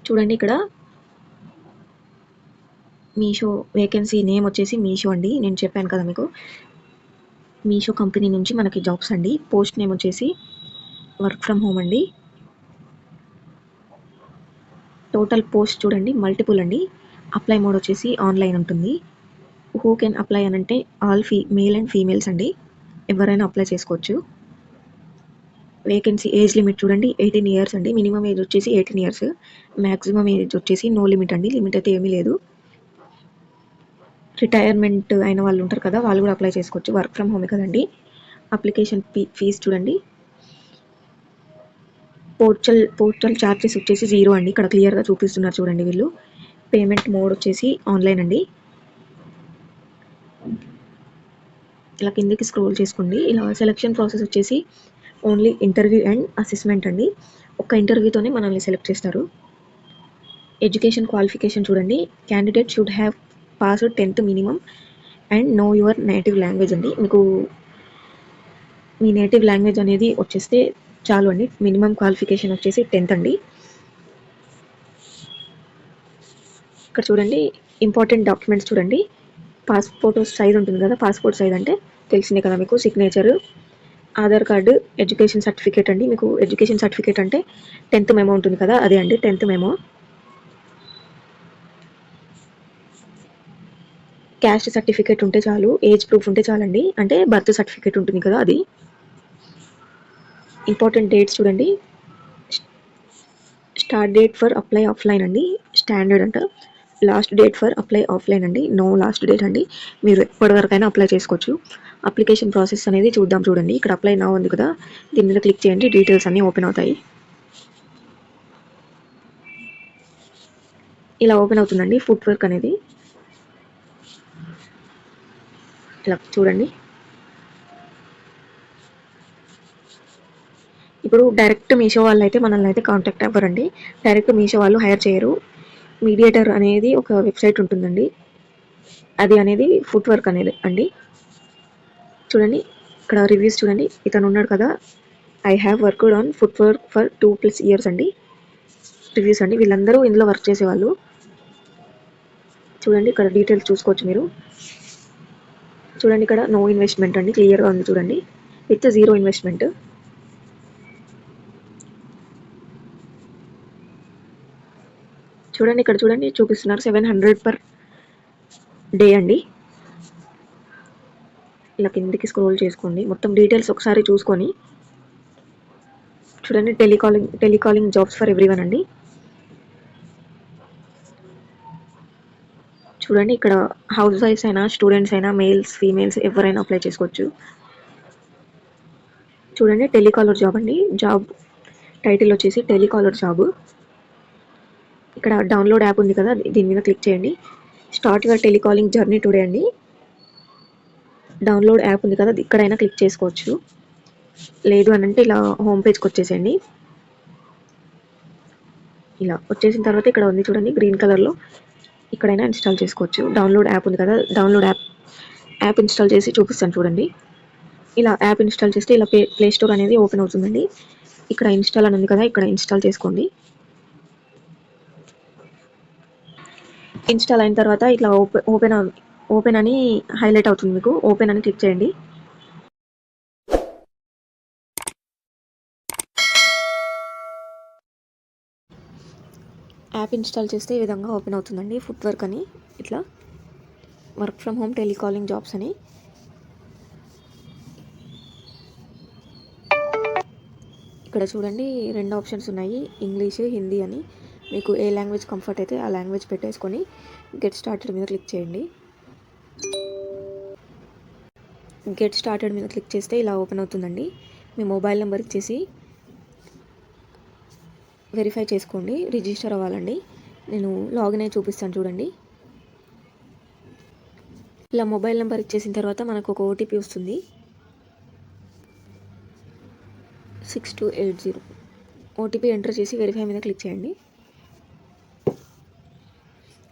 చూడండి ఇక్కడ Meesho vacancy name వచ్చేసి మీషో అండి. నేను చెప్పాను కదా మీకు, మీషో కంపెనీ నుంచి మనకి జాబ్స్ అండి. పోస్ట్ నేమ్ వచ్చేసి వర్క్ ఫ్రమ్ హోమ్ అండి. టోటల్ పోస్ట్ చూడండి మల్టిపుల్ అండి. అప్లై మోడ్ వచ్చేసి ఆన్లైన్ ఉంటుంది. హూ కెన్ అప్లై అని అంటే ఆల్ మేల్ అండ్ ఫీమేల్స్ అండి, ఎవరైనా అప్లై చేసుకోవచ్చు. వేకెన్సీ ఏజ్ లిమిట్ చూడండి 18 ఇయర్స్ అండి. మినిమం ఏజ్ వచ్చేసి 18 ఇయర్స్, మ్యాక్సిమం ఏజ్ వచ్చేసి నో లిమిట్ అండి. లిమిట్ అయితే ఏమీ లేదు. రిటైర్మెంట్ అయిన వాళ్ళు ఉంటారు కదా, వాళ్ళు కూడా అప్లై చేసుకోవచ్చు. వర్క్ ఫ్రమ్ హోమే కదండి. అప్లికేషన్ ఫీజ్ చూడండి. పోర్టల్ ఛార్జెస్ వచ్చేసి 0 అండి. ఇక్కడ క్లియర్గా చూపిస్తున్నారు చూడండి వీళ్ళు. పేమెంట్ మోడ్ వచ్చేసి ఆన్లైన్ అండి. ఇలా కిందికి స్క్రోల్ చేసుకోండి. ఇలా సెలక్షన్ ప్రాసెస్ వచ్చేసి ఓన్లీ ఇంటర్వ్యూ అండ్ అసెస్మెంట్ అండి. ఒక్క ఇంటర్వ్యూతోనే మనల్ని సెలెక్ట్ చేస్తారు. ఎడ్యుకేషన్ క్వాలిఫికేషన్ చూడండి. Candidate should have passed 10th minimum and know your native language అండి. మీకు మీ నేటివ్ లాంగ్వేజ్ అనేది వచ్చేస్తే చాలు అండి. మినిమం క్వాలిఫికేషన్ వచ్చేసి 10th అండి. ఇక్కడ చూడండి ఇంపార్టెంట్ డాక్యుమెంట్స్ చూడండి. పాస్పోర్ట్ సైజ్ ఉంటుంది కదా, పాస్పోర్ట్ సైజ్ అంటే తెలిసిందే కదా మీకు, signature, Aadhaar card, education certificate అండి. మీకు ఎడ్యుకేషన్ సర్టిఫికేట్ అంటే 10th మెమో ఉంటుంది కదా, అదే అండి 10th మెమో. క్యాస్ట్ సర్టిఫికేట్ ఉంటే చాలు, ఏజ్ ప్రూఫ్ ఉంటే చాలండి, అంటే బర్త్ సర్టిఫికేట్ ఉంటుంది కదా అది. ఇంపార్టెంట్ డేట్స్ చూడండి. Start date for apply offline అండి, స్టాండర్డ్ అంట. Last date for apply offline అండి, నో లాస్ట్ డేట్ అండి. మీరు ఎప్పటి వరకైనా అప్లై చేసుకోవచ్చు. అప్లికేషన్ ప్రాసెస్ అనేది చూద్దాం చూడండి. ఇక్కడ అప్లై నౌ ఉంది కదా, దీని మీద క్లిక్ చేయండి. డీటెయిల్స్ అన్నీ ఓపెన్ అవుతాయి. ఇలా ఓపెన్ అవుతుందండి ఫుట్ వర్క్ అనేది. ఇలా చూడండి. ఇప్పుడు డైరెక్ట్ మీషో వాళ్ళు అయితే మనల్ని అయితే కాంటాక్ట్ అవ్వరండి. డైరెక్ట్ మీషో వాళ్ళు హైర్ చేయరు. మీడియేటర్ అనేది ఒక వెబ్సైట్ ఉంటుందండి, అది అనేది ఫుట్ వర్క్ అనేది అండి. చూడండి ఇక్కడ రివ్యూస్ చూడండి. ఇతను ఉన్నాడు కదా, I have worked on foot work for 2+ years అండి. రివ్యూస్ అండి, వీళ్ళందరూ ఇందులో వర్క్ చేసేవాళ్ళు. చూడండి ఇక్కడ డీటెయిల్స్ చూసుకోవచ్చు మీరు. చూడండి ఇక్కడ నో ఇన్వెస్ట్మెంట్ అండి, క్లియర్గా ఉంది చూడండి, విత్ 0 ఇన్వెస్ట్మెంట్. చూడండి ఇక్కడ చూడండి చూపిస్తున్నారు 700 పర్ డే అండి. ఇలా కిందికి స్క్రోల్ చేసుకోండి, మొత్తం డీటెయిల్స్ ఒకసారి చూసుకొని చూడండి. టెలికాలింగ్ జాబ్స్ ఫర్ ఎవ్రీవన్ అండి. చూడండి ఇక్కడ హౌస్ వైఫ్స్ అయినా, స్టూడెంట్స్ అయినా, మేల్స్ ఫీమేల్స్ ఎవరైనా అప్లై చేసుకోవచ్చు. చూడండి టెలికాలర్ జాబ్ అండి. జాబ్ టైటిల్ వచ్చేసి టెలికాలర్ జాబ్. ఇక్కడ డౌన్లోడ్ యాప్ ఉంది కదా, దీని మీద క్లిక్ చేయండి. Start your telecalling journey today అండి. డౌన్లోడ్ యాప్ ఉంది కదా, ఇక్కడైనా క్లిక్ చేసుకోవచ్చు. లేదు అని అంటే ఇలా హోమ్ పేజ్కి వచ్చేసేయండి. ఇలా వచ్చేసిన తర్వాత ఇక్కడ ఉంది చూడండి గ్రీన్ కలర్లో, ఇక్కడైనా ఇన్స్టాల్ చేసుకోవచ్చు. డౌన్లోడ్ యాప్ ఉంది కదా, డౌన్లోడ్ యాప్ ఇన్స్టాల్ చేసి చూపిస్తాను చూడండి. ఇలా యాప్ ఇన్స్టాల్ చేస్తే ఇలా ప్లే స్టోర్ అనేది ఓపెన్ అవుతుందండి. ఇక్కడ ఇన్స్టాల్ అని ఉంది కదా, ఇక్కడ ఇన్స్టాల్ చేసుకోండి. ఇన్స్టాల్ అయిన తర్వాత ఇట్లా ఓపెన్ అని హైలైట్ అవుతుంది మీకు. ఓపెన్ అని క్లిక్ చేయండి. యాప్ ఇన్స్టాల్ చేస్తే ఈ విధంగా ఓపెన్ అవుతుందండి. ఫుట్ వర్క్ అని, ఇట్లా work from home telecalling jobs అని. ఇక్కడ చూడండి 2 ఆప్షన్స్ ఉన్నాయి, ఇంగ్లీష్, హిందీ అని. మీకు ఏ లాంగ్వేజ్ కంఫర్ట్ అయితే ఆ లాంగ్వేజ్ పెట్టేసుకొని గెట్ స్టార్టెడ్ మీద క్లిక్ చేయండి. గెట్ స్టార్టెడ్ మీద క్లిక్ చేస్తే ఇలా ఓపెన్ అవుతుందండి. మీ మొబైల్ నెంబర్ ఇచ్చేసి వెరిఫై చేసుకోండి, రిజిస్టర్ అవ్వాలండి. నేను లాగిన్ అయి చూపిస్తాను చూడండి. ఇలా మొబైల్ నెంబర్ ఇచ్చేసిన తర్వాత మనకు ఒక ఓటీపీ వస్తుంది, 6280. ఓటీపీ ఎంటర్ చేసి వెరిఫై మీద క్లిక్ చేయండి.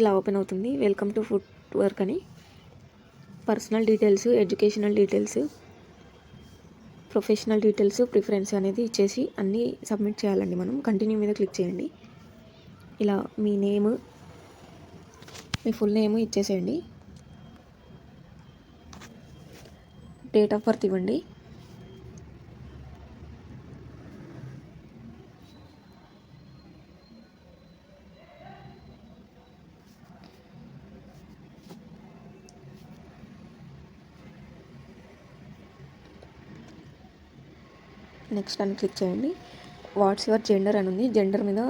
ఇలా ఓపెన్ అవుతుంది. వెల్కమ్ టు ఫుట్ వర్క్ అని. Personal details, educational details, professional details, preference అనేది ఇచ్చేసి అన్నీ సబ్మిట్ చేయాలండి మనం. కంటిన్యూ మీద క్లిక్ చేయండి. ఇలా మీ నేమ్, మీ ఫుల్ నేమ్ ఇచ్చేసేయండి. డేట్ ఆఫ్ బర్త్ ఇవ్వండి. నెక్స్ట్ అని క్లిక్ చేయండి. వాట్స్ యువర్ జెండర్ అని ఉంది. జెండర్ మీద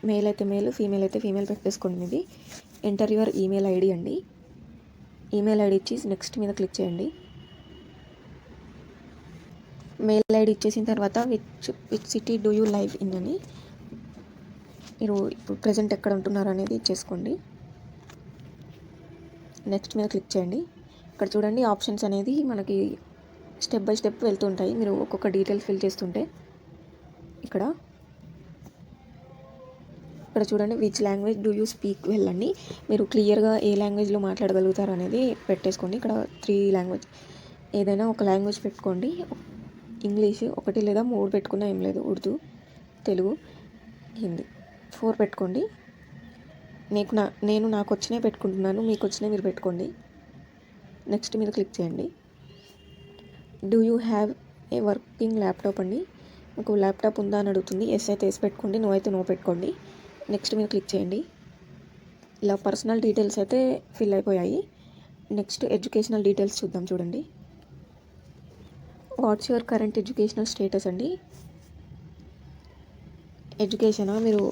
మేల్ అయితే మేల్, ఫీమేల్ అయితే ఫీమేల్ పెట్టేసుకోండి. మీది ఎంటర్ యువర్ ఈమెయిల్ ఐడి అండి. ఈమెయిల్ ఐడి ఇచ్చి నెక్స్ట్ మీద క్లిక్ చేయండి. మెయిల్ ఐడి ఇచ్చేసిన తర్వాత which city do you live in అని మీరు ఇప్పుడు ప్రజెంట్ ఎక్కడ ఉంటున్నారు అనేది ఇచ్చేసుకోండి. నెక్స్ట్ మీద క్లిక్ చేయండి. ఇక్కడ చూడండి ఆప్షన్స్ అనేది మనకి స్టెప్ బై స్టెప్ వెళ్తుంటాయి. మీరు ఒక్కొక్క డీటెయిల్స్ ఫిల్ చేస్తుంటే ఇక్కడ చూడండి which language do you speak well అండి. మీరు క్లియర్గా ఏ లాంగ్వేజ్లో మాట్లాడగలుగుతారు అనేది పెట్టేసుకోండి. ఇక్కడ 3 లాంగ్వేజ్ ఏదైనా ఒక లాంగ్వేజ్ పెట్టుకోండి. ఇంగ్లీష్ 1 లేదా 3 పెట్టుకున్నా ఏం లేదు. ఉర్దూ, తెలుగు, హిందీ 4 పెట్టుకోండి. నేను నాకు వచ్చినవి పెట్టుకుంటున్నాను. మీకు వచ్చినవి మీరు పెట్టుకోండి. నెక్స్ట్ మీద క్లిక్ చేయండి. Do you have a working laptop అండి. మీకు ల్యాప్టాప్ ఉందా అని అడుగుతుంది. ఎస్ అయితే ఎస్ పెట్టుకోండి, నో అయితే నో పెట్టుకోండి. నెక్స్ట్ మీద క్లిక్ చేయండి. ఇలా పర్సనల్ డీటెయిల్స్ అయితే ఫిల్ అయిపోయాయి. నెక్స్ట్ ఎడ్యుకేషనల్ డీటెయిల్స్ చూద్దాం. చూడండి what's your current educational status అండి. ఎడ్యుకేషనా, మీరు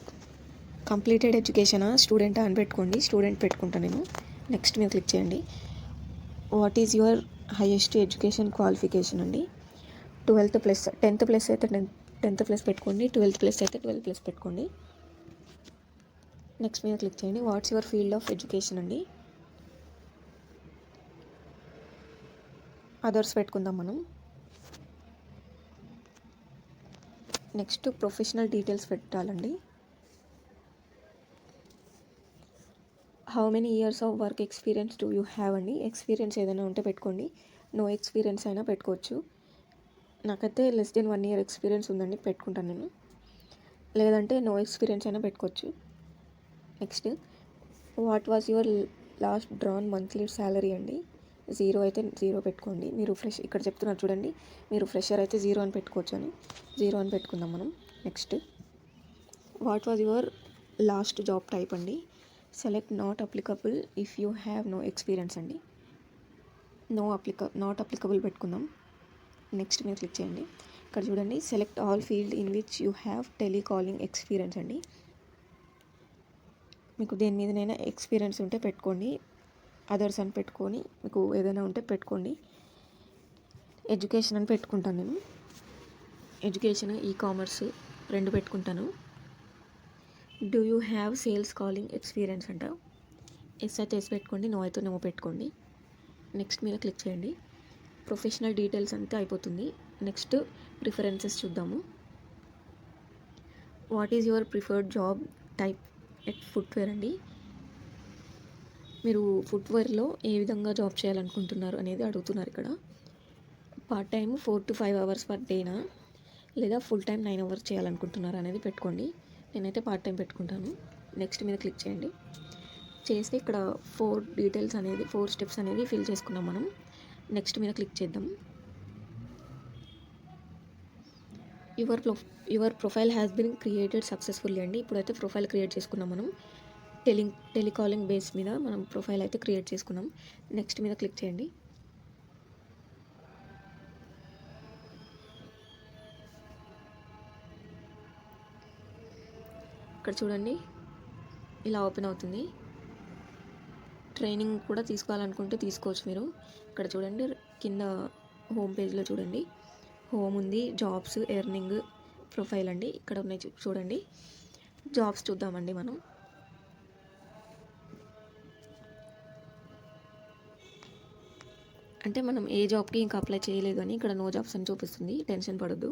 కంప్లీటెడ్ ఎడ్యుకేషనా, స్టూడెంటా అని పెట్టుకోండి. స్టూడెంట్ పెట్టుకుంటాను నేను. నెక్స్ట్ మీద క్లిక్ చేయండి. What is your highest education qualification అండి. 12th ప్లస్, 10th ప్లస్ అయితే 10th ప్లస్ పెట్టుకోండి. 12th ప్లస్ అయితే 12th ప్లస్ పెట్టుకోండి. నెక్స్ట్ మీద క్లిక్ చేయండి. What's your field of education అండి. అదర్స్ పెట్టుకుందాం మనం. నెక్స్ట్ ప్రొఫెషనల్ డీటెయిల్స్ పెట్టాలండి. How many years of work experience do you have అండి. ఎక్స్పీరియన్స్ ఏదైనా ఉంటే పెట్టుకోండి. నో ఎక్స్పీరియన్స్ అయినా పెట్టుకోవచ్చు. నాకైతే లెస్ దెన్ 1 year ఎక్స్పీరియన్స్ ఉందండి, పెట్టుకుంటాను నేను. లేదంటే నో ఎక్స్పీరియన్స్ అయినా పెట్టుకోవచ్చు. Next what was your last drawn monthly salary అండి. 0 అయితే 0 పెట్టుకోండి. మీరు ఇక్కడ చెప్తున్నారు చూడండి, మీరు ఫ్రెషర్ అయితే 0 అని పెట్టుకోవచ్చు అని. 0 అని పెట్టుకుందాం మనం. Next what was your last job type అండి. Select not applicable if you have no experience అండి. నాట్ అప్లికబుల్ పెట్టుకుందాం. నెక్స్ట్ మీద క్లిక్ చేయండి. ఇక్కడ చూడండి select all field in which you have telecalling experience అండి. మీకు దేని మీదనైనా ఎక్స్పీరియన్స్ ఉంటే పెట్టుకోండి. అదర్స్ అని పెట్టుకొని మీకు ఏదైనా ఉంటే పెట్టుకోండి. ఎడ్యుకేషన్ అని పెట్టుకుంటాను నేను. ఎడ్యుకేషన్, ఈకామర్స్ 2 పెట్టుకుంటాను. Do you have sales calling experience అంట. ఎస్ అయితే ఎస్ పెట్టుకోండి, నో అయితే నో పెట్టుకోండి. నెక్స్ట్ మీద క్లిక్ చేయండి. ప్రొఫెషనల్ డీటెయిల్స్ అంతా అయిపోతుంది. నెక్స్ట్ ప్రిఫరెన్సెస్ చూద్దాము. What is your preferred job type at footwear అండి. మీరు ఫుట్వేర్లో ఏ విధంగా జాబ్ చేయాలనుకుంటున్నారు అనేది అడుగుతున్నారు ఇక్కడ. Part time 4 to 5 hours per డేనా, లేదా ఫుల్ టైం 9 hours చేయాలనుకుంటున్నారు అనేది పెట్టుకోండి. నేనైతే పార్ట్ టైం పెట్టుకుంటాను. నెక్స్ట్ మీద క్లిక్ చేయండి. చేస్తే ఇక్కడ 4 స్టెప్స్ అనేది ఫిల్ చేసుకున్నాం మనం. నెక్స్ట్ మీద క్లిక్ చేద్దాం. Your profile has been created successfully అండి. ఇప్పుడైతే ప్రొఫైల్ క్రియేట్ చేసుకున్నాం మనం. టెలికాలింగ్ బేస్ మీద మనం ప్రొఫైల్ అయితే క్రియేట్ చేసుకున్నాం. నెక్స్ట్ మీద క్లిక్ చేయండి. ఇక్కడ చూడండి ఇలా ఓపెన్ అవుతుంది. ట్రైనింగ్ కూడా తీసుకోవాలనుకుంటే తీసుకోవచ్చు మీరు. ఇక్కడ చూడండి కింద హోమ్ పేజ్లో చూడండి, హోమ్ ఉంది, జాబ్స్, ఎర్నింగ్, ప్రొఫైల్ అండి. ఇక్కడ ఉన్నాయి చూడండి. జాబ్స్ చూద్దామండి మనం. అంటే మనం ఏ జాబ్కి ఇంకా అప్లై చేయలేదు అని ఇక్కడ నో జాబ్స్ అని చూపిస్తుంది. టెన్షన్ పడొద్దు.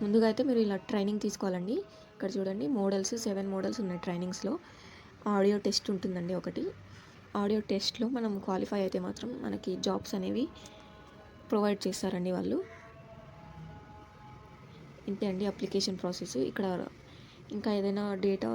ముందుగా అయితే మీరు ఇలా ట్రైనింగ్ తీసుకోవాలండి. ఇక్కడ చూడండి 7 మోడల్స్ ఉన్నాయి ట్రైనింగ్స్లో. ఆడియో టెస్ట్ ఉంటుందండి ఒకటి. ఆడియో టెస్ట్లో మనం క్వాలిఫై అయితే మాత్రం మనకి జాబ్స్ అనేవి ప్రొవైడ్ చేస్తారండి వాళ్ళు. ఇంతే అండి అప్లికేషన్ ప్రాసెస్. ఇక్కడ ఇంకా ఏదైనా డేటా